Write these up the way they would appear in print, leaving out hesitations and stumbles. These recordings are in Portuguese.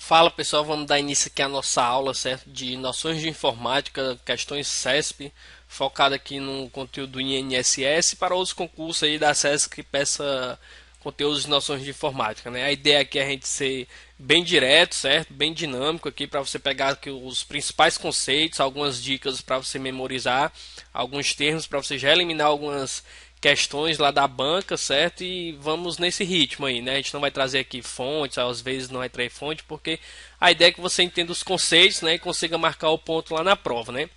Fala pessoal, vamos dar início aqui à nossa aula, certo? De noções de informática, questões CESP, focada aqui no conteúdo do INSS para outros concursos aí da SESC que peça conteúdos de noções de informática, né? A ideia aqui é a gente ser bem direto, certo? Bem dinâmico aqui para você pegar aqui os principais conceitos, algumas dicas para você memorizar, alguns termos para você já eliminar algumas questões lá da banca, certo? E vamos nesse ritmo aí, né? A gente não vai trazer aqui fontes, às vezes não vai trazer fonte, porque a ideia é que você entenda os conceitos, né? E consiga marcar o ponto lá na prova, né?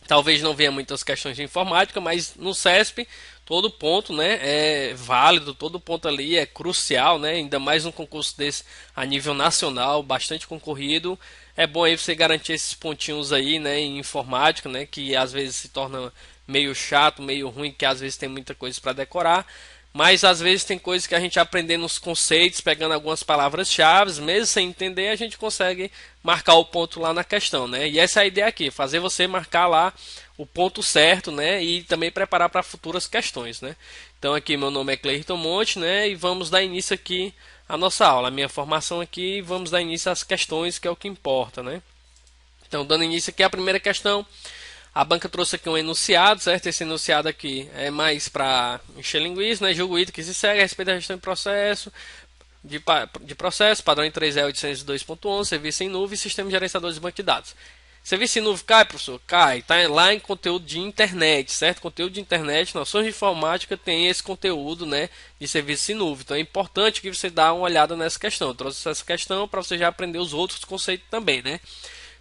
Talvez não venha muitas questões de informática, mas no CESP todo ponto, né, é válido, todo ponto ali é crucial, né? Ainda mais um concurso desse a nível nacional, bastante concorrido. É bom aí você garantir esses pontinhos aí, né, em informática, né, que às vezes se torna meio chato, meio ruim, que às vezes tem muita coisa para decorar. Mas às vezes tem coisas que a gente aprende nos conceitos, pegando algumas palavras-chave, mesmo sem entender, a gente consegue marcar o ponto lá na questão, né? E essa é a ideia aqui, fazer você marcar lá o ponto certo, né? E também preparar para futuras questões, né? Então aqui meu nome é Cleiton Monte, né? E vamos dar início aqui à nossa aula, a minha formação aqui, vamos dar início às questões, que é o que importa, né? Então dando início aqui à primeira questão. A banca trouxe aqui um enunciado, certo? Esse enunciado aqui é mais para encher linguiça, né? Julgo que se segue a respeito da gestão de processo, de processo, padrão em 3E 802.11, serviço em nuvem e sistema gerenciador de banco de dados. Serviço em nuvem cai, professor? Cai. Está lá em conteúdo de internet, certo? Conteúdo de internet, noções de informática tem esse conteúdo, né, de serviço em nuvem. Então é importante que você dê uma olhada nessa questão. Eu trouxe essa questão para você já aprender os outros conceitos também, né?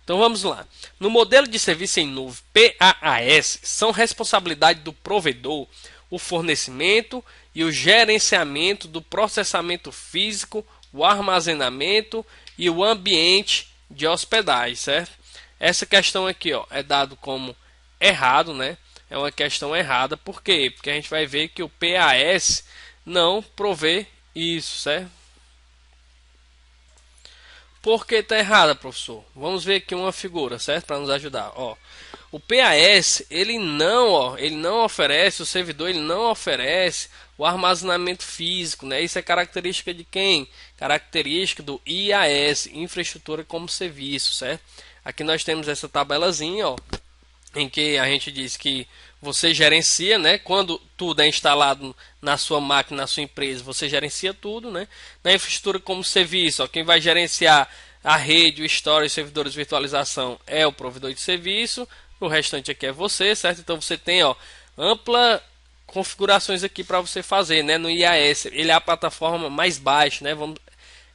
Então vamos lá. No modelo de serviço em nuvem PaaS, são responsabilidade do provedor o fornecimento e o gerenciamento do processamento físico, o armazenamento e o ambiente de hospedagem, certo? Essa questão aqui, ó, é dado como errado, né? É uma questão errada, por quê? Porque a gente vai ver que o PaaS não provê isso, certo? Por que está errada, professor? Vamos ver aqui uma figura, certo? Para nos ajudar. Ó, o PAS ele não oferece, o servidor ele não oferece o armazenamento físico, né? Isso é característica de quem? Característica do IaaS, infraestrutura como serviço, certo? Aqui nós temos essa tabelazinha, ó, em que a gente diz que você gerencia, né? Quando tudo é instalado na sua máquina, na sua empresa, você gerencia tudo, né? Na infraestrutura como serviço, ó, quem vai gerenciar a rede, o storage, servidores de virtualização é o provedor de serviço. O restante aqui é você, certo? Então você tem, ó, ampla configurações aqui para você fazer, né? No IaaS, ele é a plataforma mais baixa, né?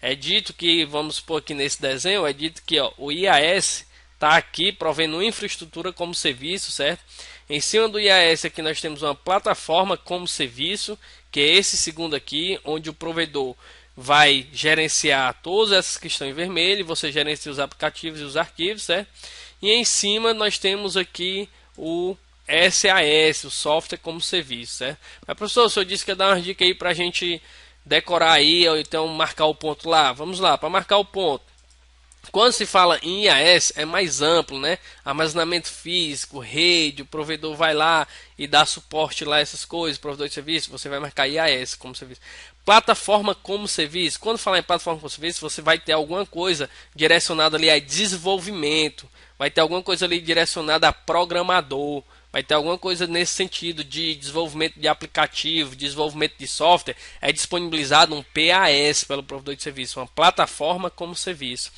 É dito que, vamos supor aqui nesse desenho, é dito que, ó, o IaaS está aqui provendo infraestrutura como serviço, certo? Em cima do IaaS aqui nós temos uma plataforma como serviço, que é esse segundo aqui, onde o provedor vai gerenciar todas essas que estão em vermelho, você gerencia os aplicativos e os arquivos, certo? E em cima nós temos aqui o SAS, o software como serviço, certo? Mas professor, o senhor disse que ia dar uma dica aí para a gente decorar aí, ou então marcar o ponto lá. Vamos lá, para marcar o ponto. Quando se fala em IaaS é mais amplo, né? Armazenamento físico, rede, o provedor vai lá e dá suporte lá a essas coisas, provedor de serviço, você vai marcar IaaS como serviço. Plataforma como serviço. Quando falar em plataforma como serviço, você vai ter alguma coisa direcionada ali a desenvolvimento, vai ter alguma coisa ali direcionada a programador, vai ter alguma coisa nesse sentido de desenvolvimento de aplicativo, desenvolvimento de software, é disponibilizado um PaaS pelo provedor de serviço, uma plataforma como serviço.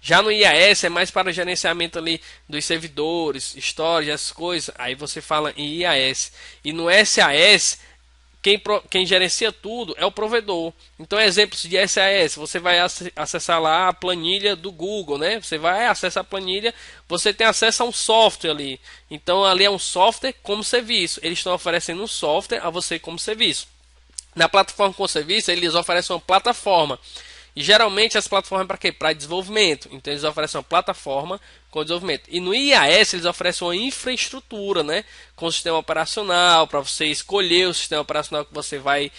Já no IaaS é mais para gerenciamento ali dos servidores, storage, essas coisas. Aí você fala em IaaS. E no SAS, quem gerencia tudo é o provedor. Então, exemplos de SAS, você vai acessar lá a planilha do Google, né? Você vai acessar a planilha, você tem acesso a um software ali. Então, ali é um software como serviço. Eles estão oferecendo um software a você como serviço. Na plataforma como serviço, eles oferecem uma plataforma. E geralmente as plataformas para quê? Para desenvolvimento. Então eles oferecem uma plataforma com desenvolvimento. E no IaaS eles oferecem uma infraestrutura, né? Com o sistema operacional, para você escolher o sistema operacional que você vai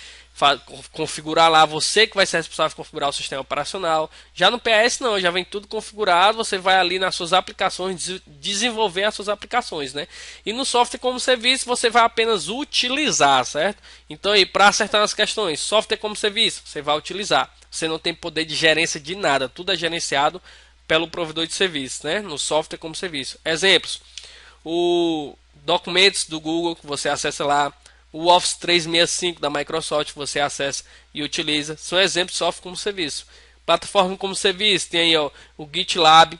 configurar lá, você que vai ser responsável por configurar o sistema operacional. Já no PAS não, já vem tudo configurado, você vai ali nas suas aplicações desenvolver as suas aplicações, né? E no software como serviço você vai apenas utilizar, certo? Então aí para acertar as questões, software como serviço, você vai utilizar. Você não tem poder de gerência de nada, tudo é gerenciado pelo provedor de serviço, né? No software como serviço. Exemplos: o documentos do Google que você acessa lá, o Office 365 da Microsoft que você acessa e utiliza, são exemplos de software como serviço. Plataforma como serviço, tem aí ó, o GitLab,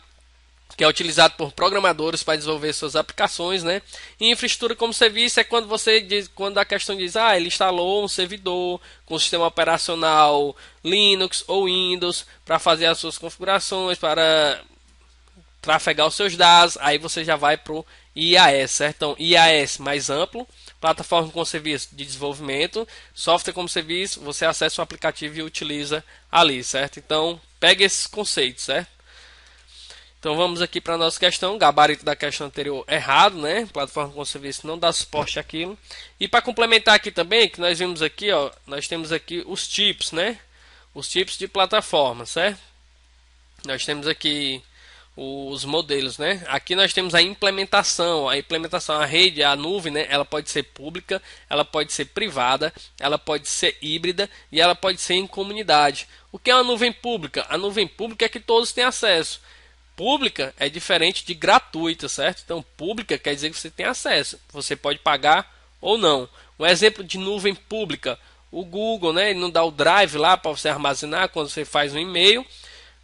que é utilizado por programadores para desenvolver suas aplicações, né? E infraestrutura como serviço é quando você diz, quando a questão diz, ele instalou um servidor com sistema operacional Linux ou Windows para fazer as suas configurações, para trafegar os seus dados, aí você já vai para o IaaS, certo? Então, IaaS mais amplo, plataforma com serviço de desenvolvimento, software como serviço, você acessa o aplicativo e utiliza ali, certo? Então, pegue esses conceitos, certo? Então, vamos aqui para a nossa questão, gabarito da questão anterior errado, né? Plataforma com serviço não dá suporte àquilo. E para complementar aqui também, que nós vimos aqui, ó, nós temos aqui os tipos, né? Os tipos de plataforma, certo? Nós temos aqui os modelos, né? Aqui nós temos a implementação, a rede, a nuvem, né? Ela pode ser pública, ela pode ser privada, ela pode ser híbrida e ela pode ser em comunidade. O que é uma nuvem pública? A nuvem pública é que todos têm acesso. Pública é diferente de gratuita, certo? Então, pública quer dizer que você tem acesso. Você pode pagar ou não. Um exemplo de nuvem pública, o Google, né? Ele não dá o drive lá para você armazenar quando você faz um e-mail.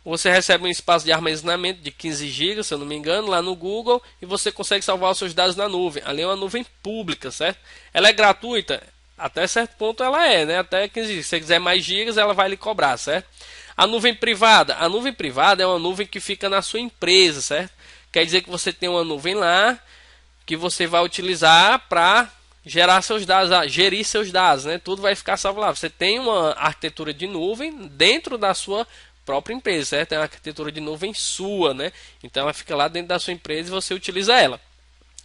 Você recebe um espaço de armazenamento de 15 GB, se eu não me engano, lá no Google, e você consegue salvar os seus dados na nuvem. Ali é uma nuvem pública, certo? Ela é gratuita? Até certo ponto ela é, né? Até 15 GB. Se você quiser mais gigas, ela vai lhe cobrar, certo? A nuvem privada? A nuvem privada é uma nuvem que fica na sua empresa, certo? Quer dizer que você tem uma nuvem lá que você vai utilizar para gerar seus dados, gerir seus dados, né? Tudo vai ficar salvo lá. Você tem uma arquitetura de nuvem dentro da sua própria empresa, certo? É uma arquitetura de nuvem sua, né? Então ela fica lá dentro da sua empresa e você utiliza ela.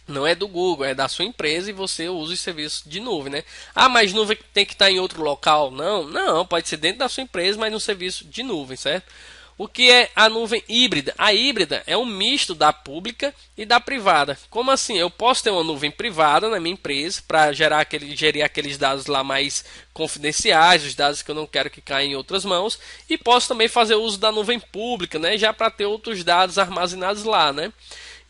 Não é do Google, é da sua empresa e você usa os serviços de nuvem, né? Mas nuvem tem que estar em outro local? Não, pode ser dentro da sua empresa, mas no serviço de nuvem, certo? O que é a nuvem híbrida? A híbrida é um misto da pública e da privada. Como assim? Eu posso ter uma nuvem privada na minha empresa para gerir aqueles dados lá mais confidenciais, os dados que eu não quero que caia em outras mãos, e posso também fazer uso da nuvem pública, né? Já para ter outros dados armazenados lá, né?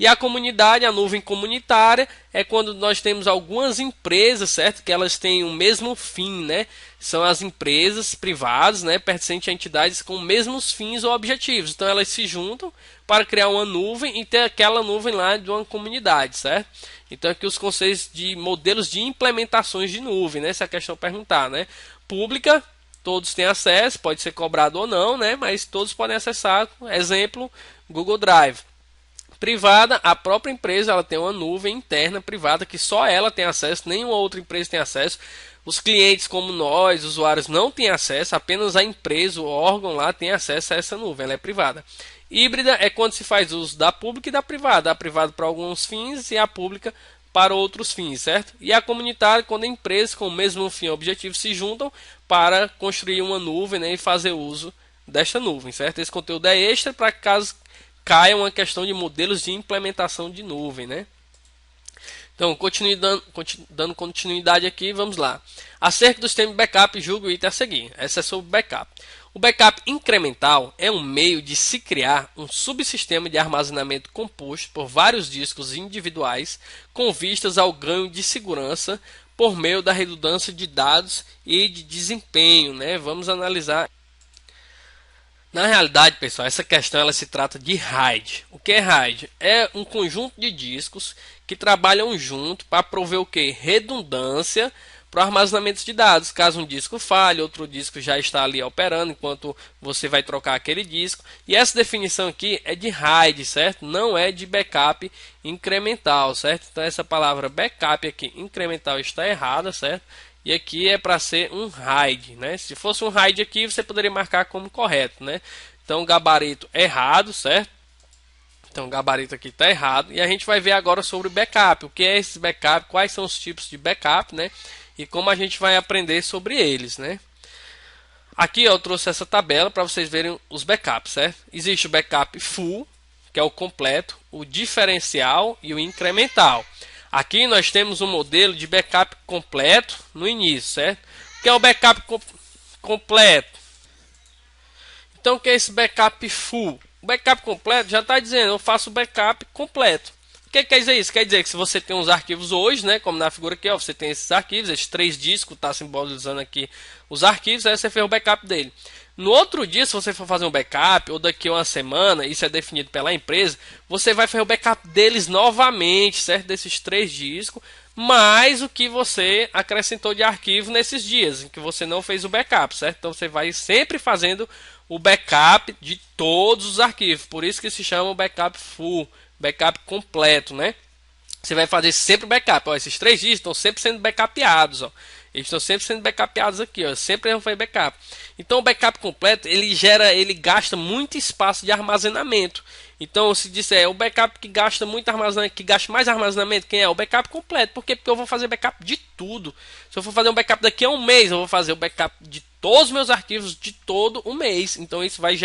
E a comunidade, a nuvem comunitária, é quando nós temos algumas empresas, certo? Que elas têm o mesmo fim, né? São as empresas privadas, né? Pertencentes a entidades com os mesmos fins ou objetivos. Então elas se juntam para criar uma nuvem e ter aquela nuvem lá de uma comunidade, certo? Então aqui os conceitos de modelos de implementações de nuvem, né? Se a questão perguntar, né? Pública, todos têm acesso, pode ser cobrado ou não, né? Mas todos podem acessar. Exemplo, Google Drive. Privada, a própria empresa ela tem uma nuvem interna privada que só ela tem acesso, nenhuma outra empresa tem acesso. Os clientes como nós, usuários, não têm acesso, apenas a empresa, o órgão lá tem acesso a essa nuvem, ela é privada. Híbrida é quando se faz uso da pública e da privada, a privada para alguns fins e a pública para outros fins, certo? E a comunitária, quando empresas com o mesmo fim e objetivo se juntam para construir uma nuvem, né, e fazer uso desta nuvem, certo? Esse conteúdo é extra para caso caia uma questão de modelos de implementação de nuvem, né? Então, dando continuidade aqui, vamos lá. Acerca do sistema de backup, julgue o item a seguir. Essa é sobre backup. O backup incremental é um meio de se criar um subsistema de armazenamento composto por vários discos individuais com vistas ao ganho de segurança por meio da redundância de dados e de desempenho, né? Vamos analisar. Na realidade, pessoal, essa questão ela se trata de RAID. O que é RAID? É um conjunto de discos que trabalham junto para prover o que? Redundância para o armazenamento de dados. Caso um disco falhe, outro disco já está ali operando enquanto você vai trocar aquele disco. E essa definição aqui é de RAID, certo? Não é de backup incremental, certo? Então essa palavra backup aqui incremental está errada, certo? E aqui é para ser um RAID, né? Se fosse um RAID aqui, você poderia marcar como correto, né? Então, gabarito errado, certo? Então, o gabarito aqui está errado. E a gente vai ver agora sobre o backup. O que é esse backup? Quais são os tipos de backup, né? E como a gente vai aprender sobre eles, né? Aqui eu trouxe essa tabela para vocês verem os backups, certo? Existe o backup full, que é o completo, o diferencial e o incremental. Aqui nós temos um modelo de backup completo no início, certo? O que é o backup completo? Então, o que é esse backup full? O backup completo já está dizendo, eu faço o backup completo. O que quer dizer isso? Quer dizer que se você tem uns arquivos hoje, né, como na figura aqui, ó, você tem esses arquivos, esses 3 discos, está simbolizando aqui os arquivos, aí você fez o backup dele. No outro dia, se você for fazer um backup, ou daqui a uma semana, isso é definido pela empresa, você vai fazer o backup deles novamente, certo? Desses 3 discos, mais o que você acrescentou de arquivo nesses dias, em que você não fez o backup, certo? Então você vai sempre fazendo o backup de todos os arquivos, por isso que se chama o backup full, backup completo, né? Você vai fazer sempre o backup. Ó, esses 3 dias estão sempre sendo backupeados. Ó. Eles estão sempre sendo backupeados aqui. Ó. Sempre vão fazer backup. Então o backup completo ele gasta muito espaço de armazenamento. Então se disser o backup que gasta muito armazenamento, que gasta mais armazenamento, quem é? O backup completo. Por quê? Porque eu vou fazer backup de tudo. Se eu for fazer um backup daqui a um mês, eu vou fazer o backup de todos os meus arquivos de todo o mês. Então isso vai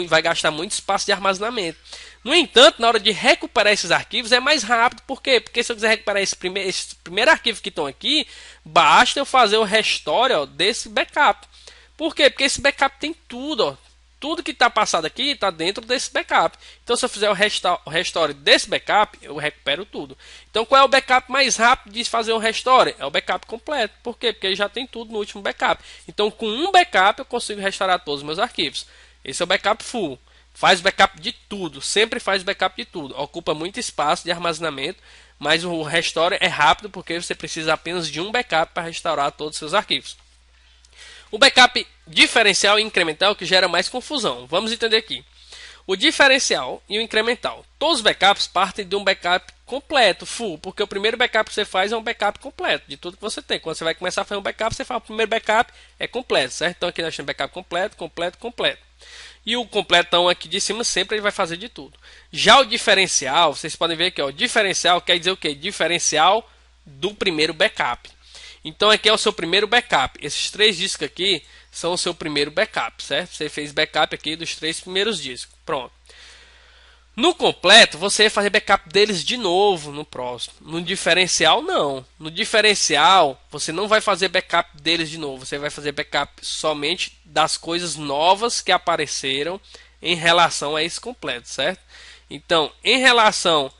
vai gastar muito espaço de armazenamento. No entanto, na hora de recuperar esses arquivos é mais rápido. Por quê? Porque se eu quiser recuperar esse primeiro arquivo que estão aqui, basta eu fazer o restore, ó, desse backup. Por quê? Porque esse backup tem tudo. Ó. Tudo que está passado aqui está dentro desse backup. Então, se eu fizer o restore desse backup, eu recupero tudo. Então, qual é o backup mais rápido de fazer o restore? É o backup completo. Por quê? Porque já tem tudo no último backup. Então, com um backup, eu consigo restaurar todos os meus arquivos. Esse é o backup full. Faz backup de tudo, sempre faz backup de tudo. Ocupa muito espaço de armazenamento, mas o restore é rápido porque você precisa apenas de um backup para restaurar todos os seus arquivos. O backup diferencial e incremental que gera mais confusão. Vamos entender aqui. O diferencial e o incremental. Todos os backups partem de um backup completo, full, porque o primeiro backup que você faz é um backup completo de tudo que você tem. Quando você vai começar a fazer um backup, você fala o primeiro backup é completo, certo? Então aqui nós temos backup completo. E o completão aqui de cima sempre ele vai fazer de tudo. Já o diferencial, vocês podem ver aqui, ó, o diferencial quer dizer o quê? Diferencial do primeiro backup. Então aqui é o seu primeiro backup. Esses 3 discos aqui são o seu primeiro backup, certo? Você fez backup aqui dos 3 primeiros discos. Pronto. No completo, você vai fazer backup deles de novo no próximo. No diferencial, não. No diferencial, você não vai fazer backup deles de novo. Você vai fazer backup somente das coisas novas que apareceram em relação a esse completo, certo? Então, em relação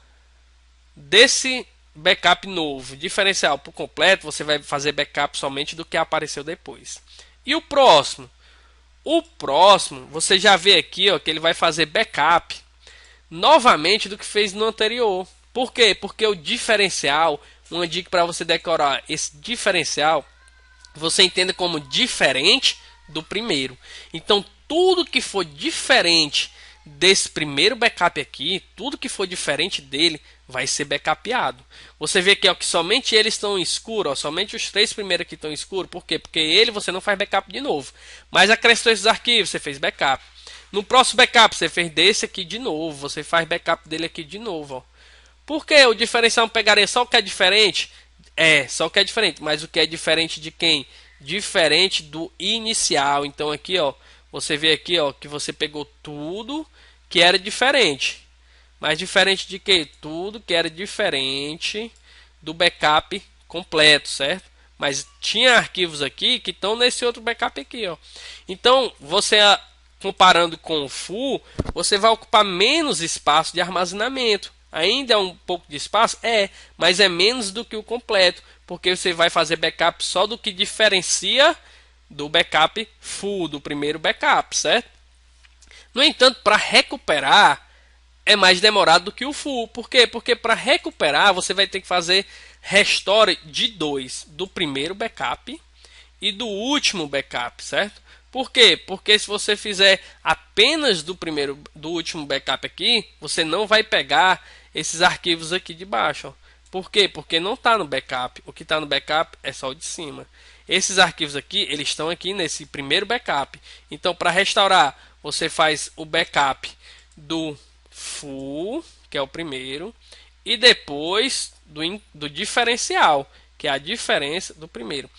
desse backup novo, diferencial para o completo, você vai fazer backup somente do que apareceu depois. E o próximo? O próximo, você já vê aqui ó, que ele vai fazer backup novamente do que fez no anterior. Por quê? Porque o diferencial, uma dica para você decorar esse diferencial, você entenda como diferente do primeiro. Então, tudo que for diferente desse primeiro backup aqui, tudo que for diferente dele, vai ser backupeado. Você vê aqui ó, que somente eles estão escuros, ó, somente os 3 primeiros aqui estão escuros. Por quê? Porque ele você não faz backup de novo. Mas acrescentou esses arquivos, você fez backup. No próximo backup, você fez desse aqui de novo. Você faz backup dele aqui de novo. Ó. Por que o diferencial não pegaria só o que é diferente? É, só o que é diferente. Mas o que é diferente de quem? Diferente do inicial. Então aqui, ó, você vê aqui, ó, que você pegou tudo que era diferente. Mas diferente de que? Tudo que era diferente do backup completo, certo? Mas tinha arquivos aqui que estão nesse outro backup aqui, ó. Então, você comparando com o full, você vai ocupar menos espaço de armazenamento. Ainda é um pouco de espaço? É, mas é menos do que o completo, porque você vai fazer backup só do que diferencia do backup full, do primeiro backup, certo? No entanto, para recuperar é mais demorado do que o full. Por quê? Porque para recuperar você vai ter que fazer restore de 2, do primeiro backup e do último backup, certo? Por quê? Porque se você fizer apenas do último backup aqui, você não vai pegar esses arquivos aqui de baixo. Ó. Por quê? Porque não está no backup. O que está no backup é só o de cima. Esses arquivos aqui, eles estão aqui nesse primeiro backup. Então, para restaurar, você faz o backup do full, que é o primeiro, e depois do diferencial, que é a diferença do primeiro.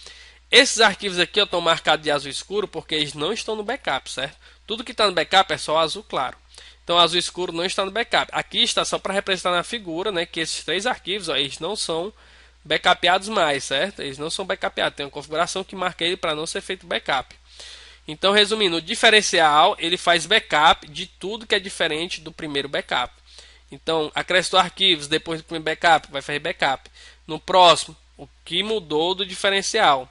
Esses arquivos aqui estão marcados de azul escuro porque eles não estão no backup, certo? Tudo que está no backup é só azul claro. Então, azul escuro não está no backup. Aqui está só para representar na figura, né, que esses 3 arquivos, ó, eles não são backupeados mais, certo? Eles não são backupeados. Tem uma configuração que marca ele para não ser feito backup. Então, resumindo, o diferencial ele faz backup de tudo que é diferente do primeiro backup. Então, acrescentou arquivos depois do primeiro backup, vai fazer backup. No próximo, o que mudou do diferencial?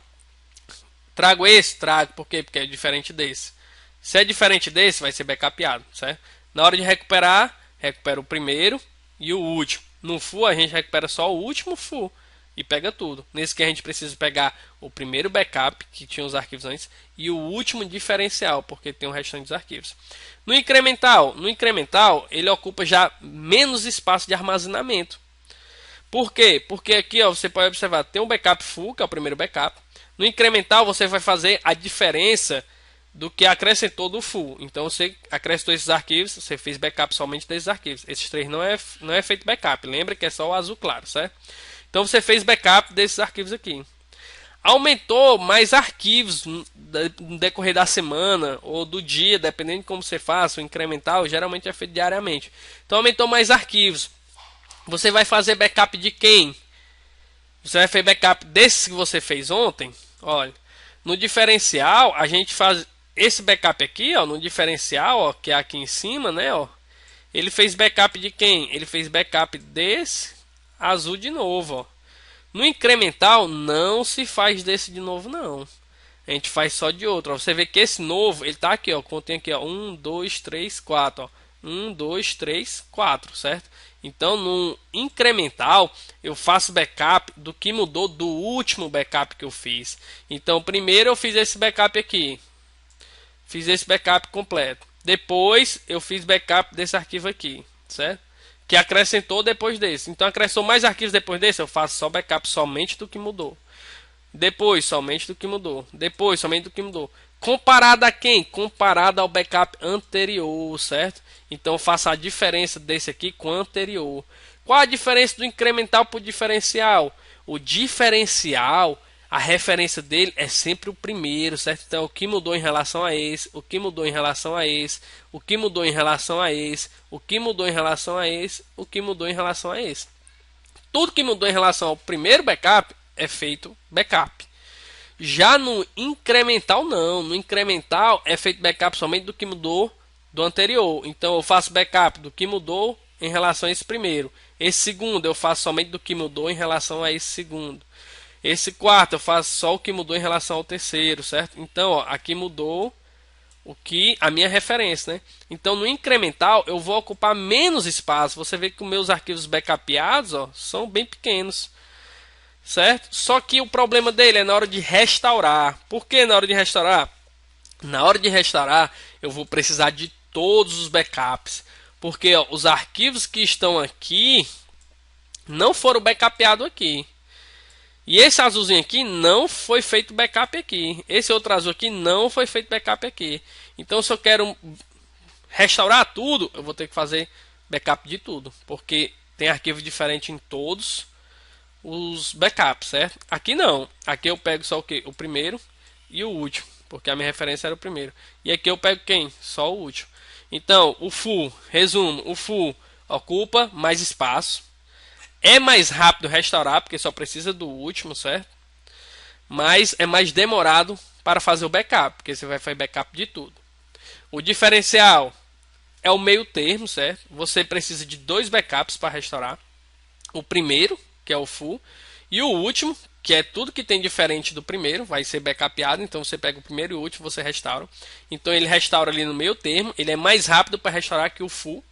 Trago esse? Trago. Por quê? Porque é diferente desse. Se é diferente desse, vai ser backupeado, certo? Na hora de recuperar, recupera o primeiro e o último. No full, a gente recupera só o último full e pega tudo. Nesse que a gente precisa pegar o primeiro backup, que tinha os arquivos antes, e o último diferencial, porque tem o restante dos arquivos. No incremental, ele ocupa já menos espaço de armazenamento. Por quê? Porque aqui, ó, você pode observar, tem um backup full, que é o primeiro backup. No incremental, você vai fazer a diferença do que acrescentou do full. Então, você acrescentou esses arquivos, você fez backup somente desses arquivos. Esses 3 não é feito backup. Lembra que é só o azul claro, certo? Então, você fez backup desses arquivos aqui. Aumentou mais arquivos no decorrer da semana ou do dia, dependendo de como você faça. O incremental geralmente é feito diariamente. Então, aumentou mais arquivos. Você vai fazer backup de quem? Você vai fazer backup desse que você fez ontem? Olha, no diferencial, a gente faz esse backup aqui, ó, no diferencial, ó, que é aqui em cima, né, ó. Ele fez backup de quem? Ele fez backup desse azul de novo, ó. No incremental, não se faz desse de novo, não. A gente faz só de outro. Ó. Você vê que esse novo, ele tá aqui, ó. Contém aqui, ó. 1, 2, 3, 4, ó. 1, 2, 3, 4, certo? Então, no incremental, eu faço backup do que mudou do último backup que eu fiz. Então, primeiro eu fiz esse backup aqui. Fiz esse backup completo. Depois, eu fiz backup desse arquivo aqui, certo? Que acrescentou depois desse. Então, acrescentou mais arquivos depois desse, eu faço só backup somente do que mudou. Depois, somente do que mudou. Depois, somente do que mudou. Comparado a quem? Comparado ao backup anterior, certo? Então, faça a diferença desse aqui com o anterior. Qual a diferença do incremental para o diferencial? O diferencial, a referência dele é sempre o primeiro, certo? Então, o que mudou em relação a esse, o que mudou em relação a esse, o que mudou em relação a esse, o que mudou em relação a esse, o que mudou em relação a esse. Tudo que mudou em relação ao primeiro backup é feito backup. Já no incremental, não. No incremental é feito backup somente do que mudou do anterior. Então, eu faço backup do que mudou em relação a esse primeiro. Esse segundo, eu faço somente do que mudou em relação a esse segundo. Esse quarto, eu faço só o que mudou em relação ao terceiro, certo? Então, ó, aqui mudou o que a minha referência, né? Então, no incremental, eu vou ocupar menos espaço. Você vê que os meus arquivos backupeados, ó, são bem pequenos, certo? Só que o problema dele é na hora de restaurar. Por que na hora de restaurar? Na hora de restaurar, eu vou precisar de todos os backups. Porque ó, os arquivos que estão aqui não foram backupeados aqui. E esse azulzinho aqui não foi feito backup aqui. Esse outro azul aqui não foi feito backup aqui. Então, se eu quero restaurar tudo, eu vou ter que fazer backup de tudo. Porque tem arquivo diferente em todos os backups, certo? Aqui não. Aqui eu pego só o que? O primeiro e o último. Porque a minha referência era o primeiro. E aqui eu pego quem? Só o último. Então, o full, resumo, o full ocupa mais espaço. É mais rápido restaurar, porque só precisa do último, certo? Mas é mais demorado para fazer o backup, porque você vai fazer backup de tudo. O diferencial é o meio termo, certo? Você precisa de 2 backups para restaurar. O primeiro, que é o full, e o último, que é tudo que tem diferente do primeiro, vai ser backupeado. Então você pega o primeiro e o último, você restaura. Então ele restaura ali no meio termo, ele é mais rápido para restaurar que o full.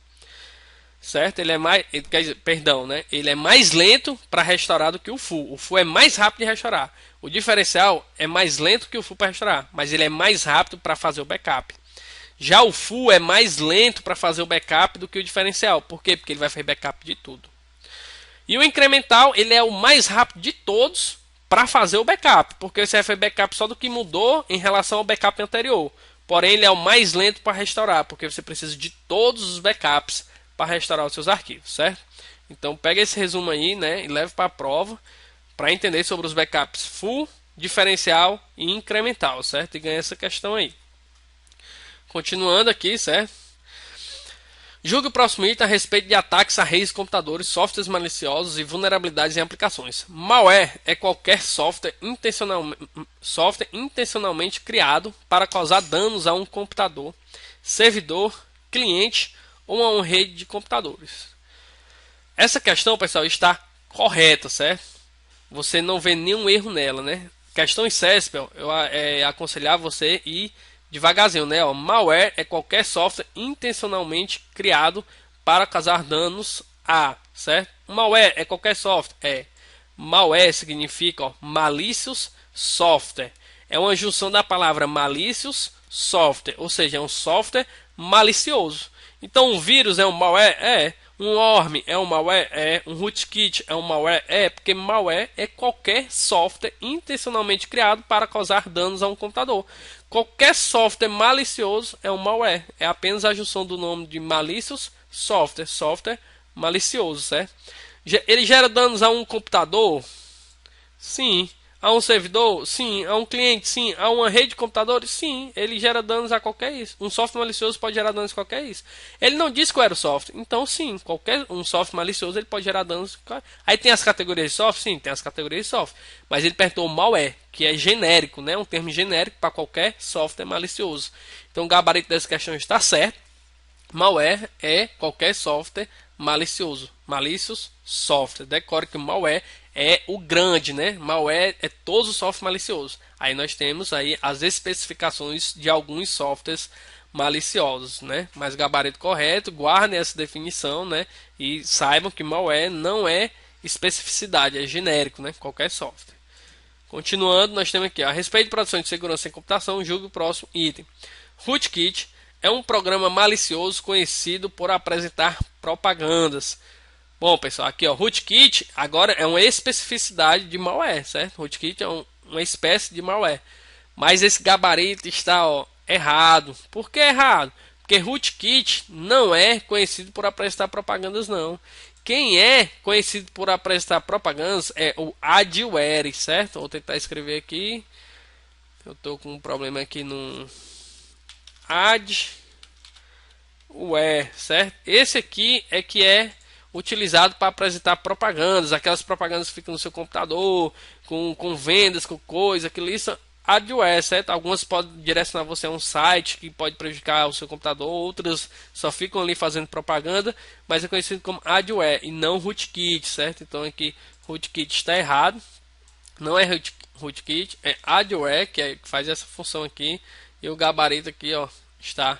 Certo? Ele é mais, perdão, né? Ele é mais lento para restaurar do que o full. O full é mais rápido de restaurar. O diferencial é mais lento que o full para restaurar, mas ele é mais rápido para fazer o backup. Já o full é mais lento para fazer o backup do que o diferencial. Por quê? Porque ele vai fazer backup de tudo. E o incremental, ele é o mais rápido de todos para fazer o backup, porque você vai fazer backup só do que mudou em relação ao backup anterior. Porém, ele é o mais lento para restaurar, porque você precisa de todos os backups para restaurar os seus arquivos, certo? Então pega esse resumo aí, né, e leve para a prova para entender sobre os backups full diferencial e incremental, certo? E ganha essa questão aí. Continuando aqui, certo? Julgue o próximo item a respeito de ataques a redes, computadores, softwares maliciosos e vulnerabilidades em aplicações. Malware é qualquer software intencionalmente criado para causar danos a um computador, servidor, cliente ou a uma rede de computadores. Essa questão, pessoal, está correta, certo? Você não vê nenhum erro nela, né? Questão em CESP, eu aconselhar você ir devagarzinho, né? Malware é qualquer software intencionalmente criado para causar danos a, certo? Malware é qualquer software, Malware significa malicious software. É uma junção da palavra malicious software, ou seja, é um software malicioso. Então, um vírus é um malware? Um worm é um malware? Um rootkit é um malware? Porque malware é qualquer software intencionalmente criado para causar danos a um computador. Qualquer software malicioso é um malware. É apenas a junção do nome de malicious software, software malicioso, certo? Ele gera danos a um computador? Sim. A um servidor? Sim. A um cliente? Sim. A uma rede de computadores? Sim. Ele gera danos a qualquer isso. Um software malicioso pode gerar danos a qualquer isso. Ele não disse qual era o software. Então, sim. Um software malicioso ele pode gerar danos. Aí tem as categorias de software? Sim, tem as categorias de software. Mas ele perguntou malware, que é genérico, né? Um termo genérico para qualquer software malicioso. Então, o gabarito dessa questão está certo. Malware é qualquer software malicioso. Malicious software. Decore que malware é o grande, né? Malware é todo software malicioso. Aí nós temos aí as especificações de alguns softwares maliciosos, né? Mas gabarito correto, guardem essa definição, né? E saibam que malware não é especificidade, é genérico, né? Qualquer software. Continuando, nós temos aqui a respeito de produção de segurança em computação, julgue o próximo item. Rootkit é um programa malicioso conhecido por apresentar propagandas. Bom, pessoal, aqui ó, rootkit agora é uma especificidade de malware, certo? Rootkit é uma espécie de malware. Mas esse gabarito está errado. Por que errado? Porque rootkit não é conhecido por apresentar propagandas, não. Quem é conhecido por apresentar propagandas é o adware, certo? Vou tentar escrever aqui. Eu estou com um problema aqui no adware, certo? Esse aqui é que é utilizado para apresentar propagandas, aquelas propagandas que ficam no seu computador, com vendas, com coisa, aquilo isso, adware, certo? Algumas podem direcionar você a um site que pode prejudicar o seu computador, outras só ficam ali fazendo propaganda, mas é conhecido como adware e não rootkit, certo? Então aqui rootkit está errado, não é rootkit, é adware que faz essa função aqui, e o gabarito aqui ó, está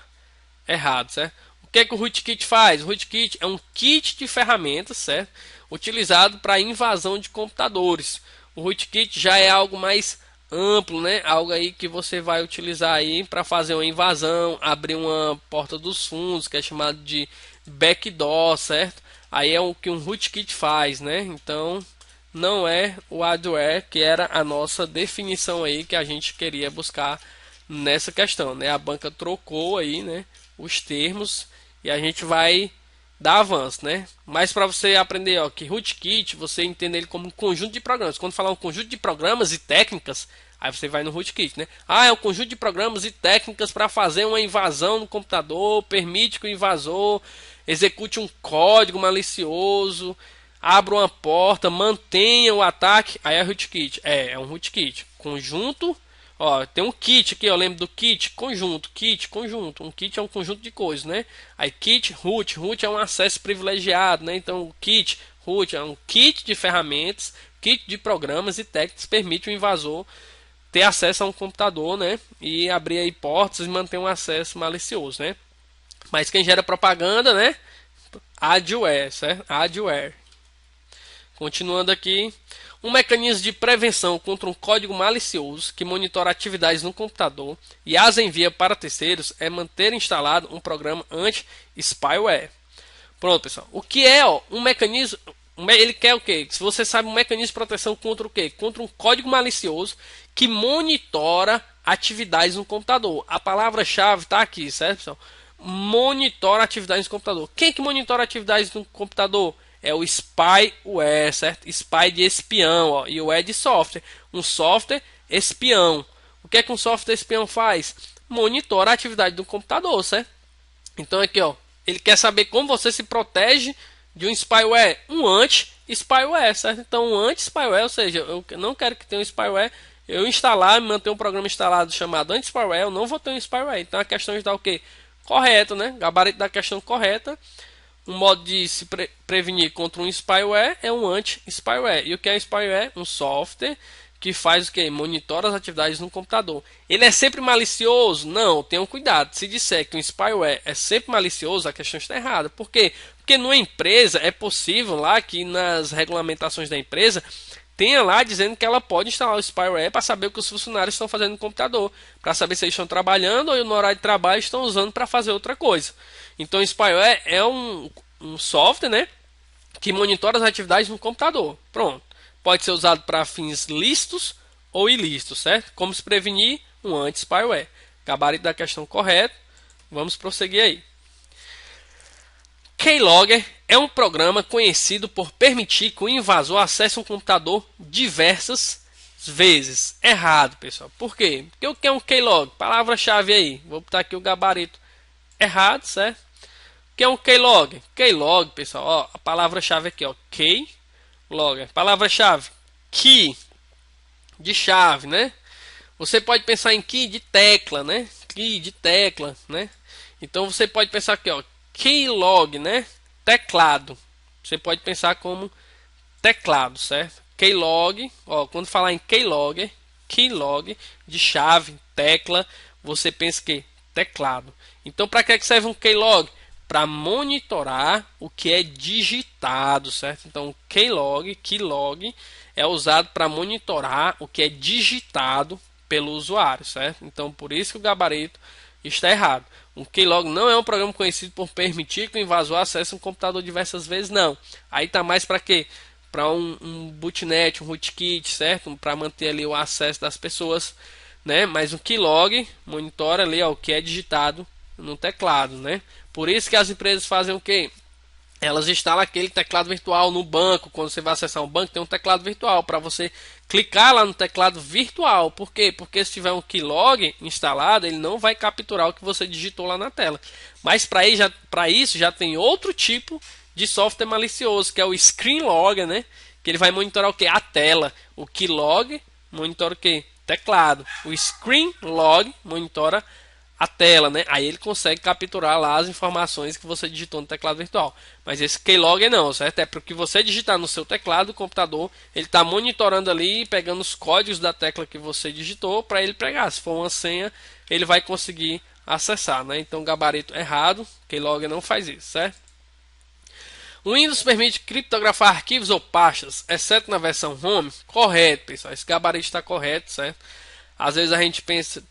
errado, certo? O que é que o rootkit faz? O rootkit é um kit de ferramentas, certo? Utilizado para invasão de computadores. O rootkit já é algo mais amplo, né? Algo aí que você vai utilizar aí para fazer uma invasão, abrir uma porta dos fundos, que é chamado de backdoor, certo? Aí é o que um rootkit faz, né? Então, não é o adware, que era a nossa definição aí que a gente queria buscar nessa questão, né? A banca trocou aí, né, os termos e a gente vai dar avanço, né? Mas para você aprender, ó, que rootkit, você entende ele como um conjunto de programas. Quando falar um conjunto de programas e técnicas, aí você vai no rootkit, né? Ah, é um conjunto de programas e técnicas para fazer uma invasão no computador, permite que o invasor execute um código malicioso, abra uma porta, mantenha o ataque. Aí é rootkit. É um rootkit. Conjunto. Ó, tem um kit aqui, eu lembro do kit, conjunto, kit, conjunto. Um kit é um conjunto de coisas, né? Aí kit, root, root é um acesso privilegiado, né? Então kit, root é um kit de ferramentas, kit de programas e técnicas permite o invasor ter acesso a um computador, né? E abrir aí portas e manter um acesso malicioso, né? Mas quem gera propaganda, né? Adware, certo? Adware. Continuando aqui, um mecanismo de prevenção contra um código malicioso que monitora atividades no computador e as envia para terceiros é manter instalado um programa anti-spyware. Pronto, pessoal. O que é um mecanismo? Ele quer o quê? Se você sabe, um mecanismo de proteção contra o quê? Contra um código malicioso que monitora atividades no computador. A palavra-chave está aqui, certo, pessoal? Monitora atividades no computador. Quem que monitora atividades no computador? É o spyware, certo? Spy de espião, ó, e o é de software. Um software espião. O que é que um software espião faz? Monitora a atividade do computador, certo? Então aqui, ó, ele quer saber como você se protege de um spyware, um anti-spyware, certo? Então um anti-spyware, ou seja, eu não quero que tenha um spyware, eu instalar, manter um programa instalado chamado anti-spyware, eu não vou ter um spyware. Então a questão está o quê? Correto, né? Gabarito da questão correta. Um modo de se prevenir contra um spyware é um anti-spyware. E o que é spyware? Um software que faz o que? Monitora as atividades no computador. Ele é sempre malicioso? Não, tenham cuidado. Se disser que um spyware é sempre malicioso, a questão está errada. Por quê? Porque numa empresa é possível lá que nas regulamentações da empresa tenha lá dizendo que ela pode instalar o spyware para saber o que os funcionários estão fazendo no computador, para saber se eles estão trabalhando ou no horário de trabalho estão usando para fazer outra coisa. Então o spyware é um software, né, que monitora as atividades no computador. Pronto. Pode ser usado para fins lícitos ou ilícitos, certo? Como se prevenir? Um anti-spyware. Gabarito da questão correto. Vamos prosseguir aí. Keylogger é um programa conhecido por permitir que o invasor acesse um computador diversas vezes. Errado, pessoal. Por quê? Porque o que é um keylog? Palavra-chave aí. Vou botar aqui o gabarito. Errado, certo? O que é um keylog? Keylog, pessoal, ó, a palavra-chave aqui, ó, keylogger. Palavra-chave, key, de chave, né? Você pode pensar em key de tecla, né? Key de tecla, né? Então você pode pensar aqui, ó, keylog, né? Teclado. Você pode pensar como teclado, certo? Keylog, ó, quando falar em keylogger, keylog de chave, tecla, você pensa que teclado. Então para que serve um keylog? Para monitorar o que é digitado, certo? Então keylog é usado para monitorar o que é digitado pelo usuário, certo? Então por isso que o gabarito está errado. Um keylog não é um programa conhecido por permitir que o invasor acesse um computador diversas vezes, não. Aí tá mais para quê? Para um bootnet, um rootkit, certo? Para manter ali o acesso das pessoas, né? Mas o keylog monitora ali ó, o que é digitado no teclado, né? Por isso que as empresas fazem o quê? Elas instalam aquele teclado virtual no banco. Quando você vai acessar um banco, tem um teclado virtual para você clicar lá no teclado virtual. Por quê? Porque se tiver um keylog instalado, ele não vai capturar o que você digitou lá na tela. Mas para isso já tem outro tipo de software malicioso, que é o screenlogger, né? Que ele vai monitorar o que? A tela. O keylog monitora o que? Teclado. O screenlog monitora a tela, né? Aí ele consegue capturar lá as informações que você digitou no teclado virtual. Mas esse keylogger não, certo? É porque você digitar no seu teclado do computador, ele está monitorando ali, pegando os códigos da tecla que você digitou para ele pegar. Se for uma senha, ele vai conseguir acessar, né? Então gabarito errado, keylogger não faz isso, certo? O Windows permite criptografar arquivos ou pastas, exceto na versão Home? Correto, pessoal. Esse gabarito está correto, certo? Às vezes a gente